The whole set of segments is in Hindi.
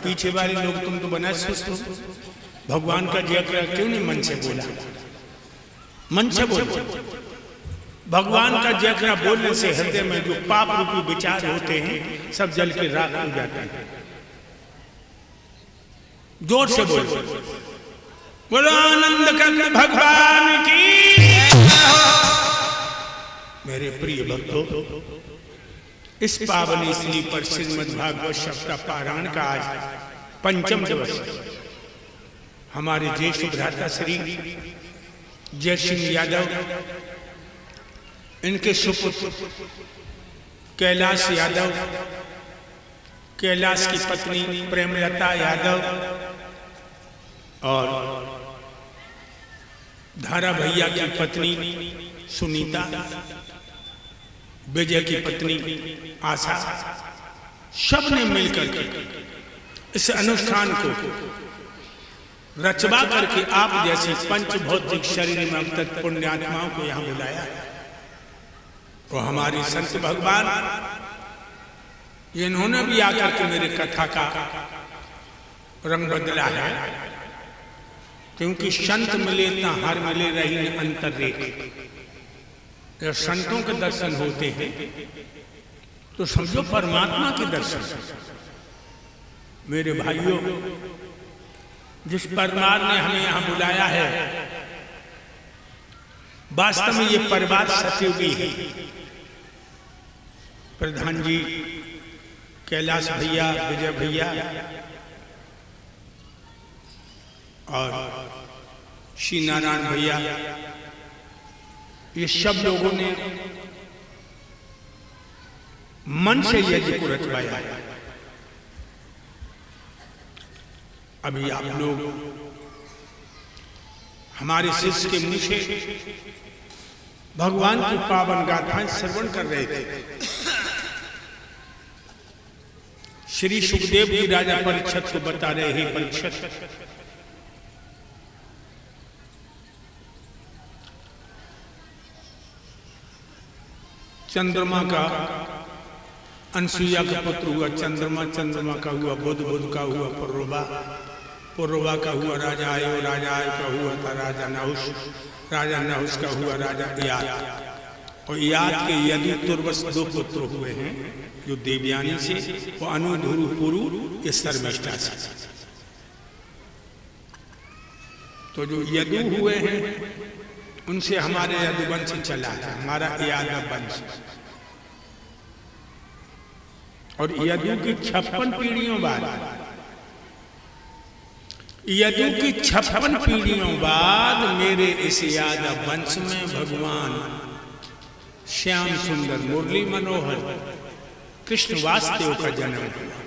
पीछे वाले लोग तुम तो बना सुस्त हो, भगवान का जिक्र क्यों नहीं मन से बोला? मन से बोलो। भगवान का जिक्र बोलने से हृदय में जो पाप रूपी विचार होते हैं सब जल के राख हो जाते हैं। जोर से बोलो, बोलो आनंद कंद भगवान की। मेरे प्रिय भक्तों, इस पावन स्थली पर श्रीमद् भागवत सप्ताह पारायण का आज पंचम दिवस है। हमारे ज्येष्ठ भ्राता श्री जय सिंह यादव, इनके सुपुत्र कैलाश यादव, कैलाश की पत्नी प्रेमलता यादव और धारा भैया की पत्नी सुनीता, विजय की पत्नी आशा, सब ने मिलकर के इस अनुष्ठान को रचवा करके आप जैसे पंच भौतिक शरीर में अवतरित पुण्यात्माओं को यहां बुलाया। और हमारे संत भगवान इन्होंने भी आकर के मेरे कथा का रंग बदला है, क्योंकि संत मिले ना हर मिले रही अंतर रेख। जब संतों के दर्शन होते हैं तो समझो परमात्मा के दर्शन। मेरे भाइयों, जिस परमात्मा ने हमें यहां बुलाया है, वास्तव में ये परिवार सतयुगी है। प्रधान जी, कैलाश भैया, विजय भैया और श्री नारायण भैया, ये सब लोगों ने मन से यज्ञ को रचवाया। अभी आप लोग हमारे शिष्य के मुंह से भगवान की पावन गाथाएं श्रवण कर रहे थे। श्री सुखदेव जी राजा परीक्षित को बता रहे हैं, परीक्षित चंद्रमा का अनसुईया का पुत्र हुआ चंद्रमा, चंद्रमा का हुआ बुध, बुध का हुआ पुरुरवा, पुरुरवा का हुआ राजा आयो, राजा आयो का हुआ था राजा नहुष, राजा नहुष का हुआ राजा इयाद। और इयाद के यदि तुर्वस दो पुत्र हुए हैं, जो देवयानी से वो अनुधुरु पुरु ये शर्मिष्ठा से। तो जो यदु हुए हैं उनसे हमारे यदुवंश चला है, हमारा यादव वंश। और यदु की 56 पीढ़ियों बाद, यदु की 56 पीढ़ियों बाद मेरे इस यादव वंश में भगवान श्याम सुंदर मुरली मनोहर कृष्ण वासुदेव का जन्म हुआ।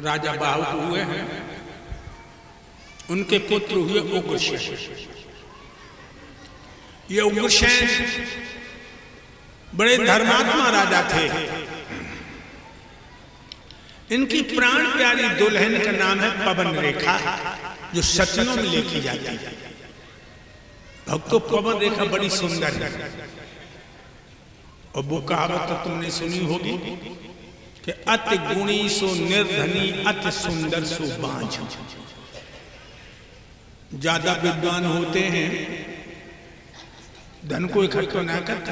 राजा बाहुक हुए हैं, उनके पुत्र हुए उग्रसेन। ये उग्रसेन बड़े धर्मात्मा राजा थे। इनकी प्राण प्यारी दुल्हन का नाम है पवन रेखा, जो सतियों में लिखी जाती है। भक्तों, पवन रेखा बड़ी सुंदर है। और वो कहावत तो तुमने सुनी होगी कि अति गुणी सो निर्धनी, अति सुंदर सो बांझ। ज्यादा विद्वान होते हैं धन को इकट्ठा ना करते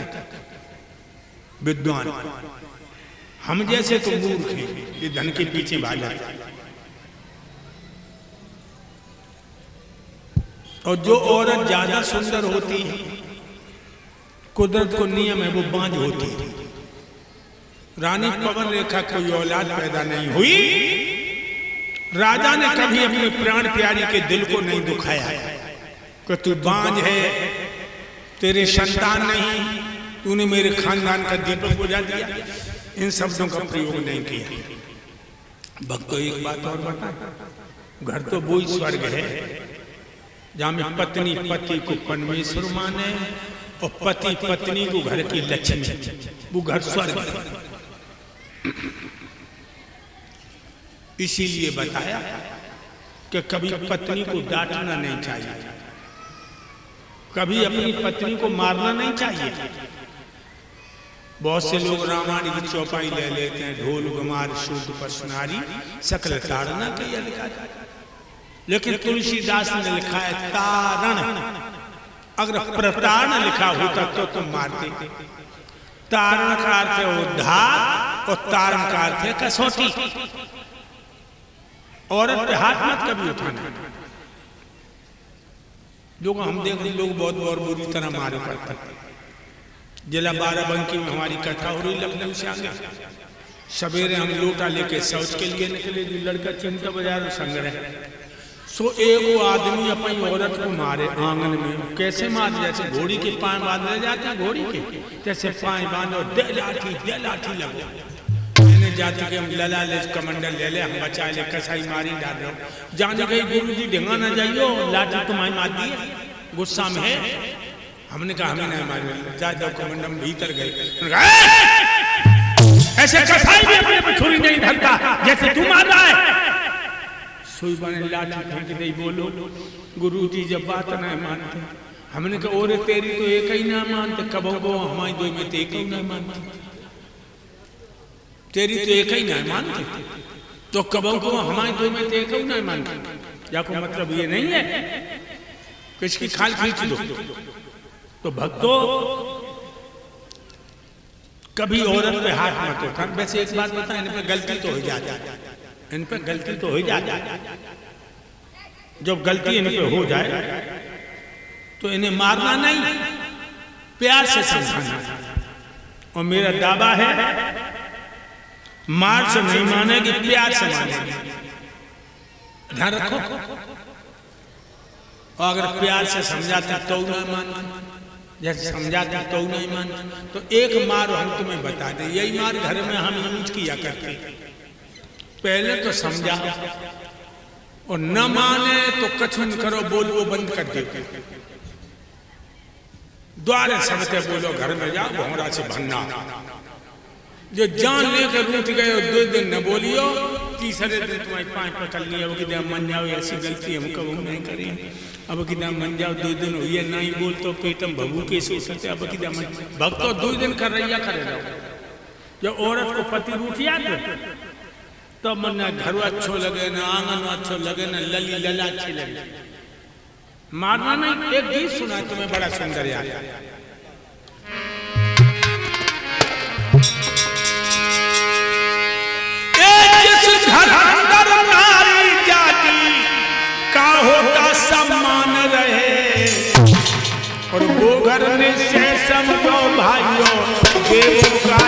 विद्वान, हम जैसे तो मूर्ख हैं, ये धन के पीछे भाग जाते। और जो औरत ज्यादा सुंदर होती है, कुदरत को नियम है, वो बांझ होती है। रानी पवन रेखा कोई औलाद पैदा नहीं हुई। राजा ने कभी अपने प्राण प्यारी के दिल को नहीं दुखाया कि तू बांझ है, तेरे संतान नहीं, तूने मेरे खानदान का दीपक बुझा दिया। इन शब्दों का प्रयोग नहीं किया। भक्तों, एक बात और बता, घर तो वो स्वर्ग है जहां में पत्नी पति को परमेश्वर माने और पति पत्नी को घर की लक्ष्मी, वो घर स्वर्ग है। इसीलिए बताया कि कभी पत्नी को डांटना नहीं चाहिए, कभी अपनी पत्नी को मारना नहीं चाहिए। बहुत से लोग रामायण की चौपाई ले लेते हैं, ढोल गुमार शुद्ध पसनारी सकल ताड़ना कहिया लिखा है। लेकिन तुलसीदास ने लिखा है तारण। अगर प्रतारण लिखा होता तो तुम मारते। तारण का अर्थ है उद्धार और तारण का अर्थ है कसौटी। औरत पे हाथ मत कभी उठाना। जो हम देख रहे लोग बहुत बुरी तरह मारे पड़ते। जिला बाराबंकी में हमारी कथा हो रही, लखनऊ से आगे सवेरे हम लोटा लेके शौच के लिए निकले, लड़का चिंता बाजार संग्रह। सो एक आदमी अपनी औरत को मारे आंगन में। कैसे मारे? जैसे घोड़ी के पांव बांधे जाते हैं, घोड़ी के जैसे पांव बांधो, दे लाठी लगो। मैंने जाते कि हम लला ले कमंडल ले ले, हम बचा ले, कसाई मारी डाल रहे हो। जाने गई गुरु जी ढंगा ना जाइयो, लाठी तुम्हारी मार दी, गुस्सा में है। हमने कहा हमें नहीं मारे, जा जाओ कमंडल भीतर गए। ऐसे कसाई भी अपने पे छुरी नहीं धरता जैसे तू मार रहा है। सोई बने लाठी फेंक दे, बोलो गुरु जी जब बात नहीं मानते। हमने कहा और तेरी तो एक ही ना मानते, कबो को हमारी दो में एक ही नहीं मानते, तेरी तो एक ही नहीं मानते, तो कबो को हमारी दो में एक ही नहीं मानते। या को मतलब ये नहीं है किसकी खाल खींच दो। तो भक्तों कभी औरत पे हाथ मत उठा। वैसे एक बात बता, इन पे गलती तो हो जाती है, इन पे गलती तो हो जाती है। जब गलती इन पे हो जाए तो इन्हें मारना नहीं, प्यार से समझाना। और मेरा दावा है मार से नहीं मानेगी, प्यार से मानेगी। ध्यान रखो। और अगर प्यार से समझाता तो नहीं मानता, जैसे समझाता तो नहीं मानता। तो एक मार हम तुम्हें बता दें, यही मार घर में हम यूज किया करते। पहले तो समझा और न माने तो कछुन करो, बोल वो बंद कर दे। द्वारे समझते बोलो, घर में जाओ भोंरा से भरना। जो जान लेकर रूठ गए 2 दिन न बोलियो, तीसरे दिन तुम्हारी पांच पकड़ लिया। अब कि मन जाओ, ऐसी गलती हम कभी नहीं करें। अब कि मन जाओ 2 दिन हो ये नहीं बोल तो पेटम भभू के सोचते। अब कि भक्तो 2 दिन कर रही करे रहो। जब औरत को पति रूठिया तो मन घर अच्छो लगे, न आंगन अच्छो लगे, न लली लला अच्छी लगे। मारना नहीं। एक गीत सुना तुम्हें बड़ा सुंदर याद। जिस घर अंदर नारी जाति का होता सम्मान रहे, और वो घर में से समझो भाइयों देवों का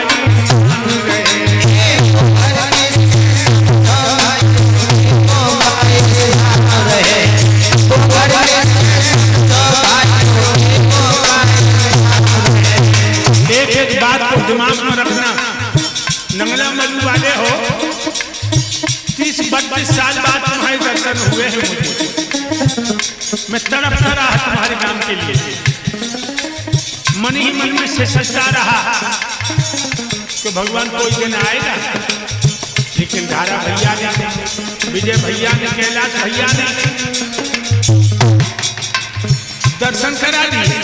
एक बात को दिमाग में रखना। नंगला मधु वाले हो, 30-32 साल बाद तुम्हारे दर्शन हुए हैं मुझे। मैं तड़पता रहा तुम्हारे नाम के लिए, मन ही मन में से सजता रहा कि भगवान कोई दिन आएगा। लेकिन धारा भैया ने, विजय भैया ने, कैलाश भैया ने दर्शन करा दिए।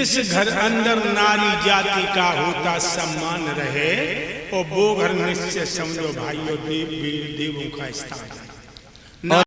जिस घर अंदर नारी जाति का होता सम्मान रहे, और वो घर निश्चय समझो भाइयों देवों का स्थान है।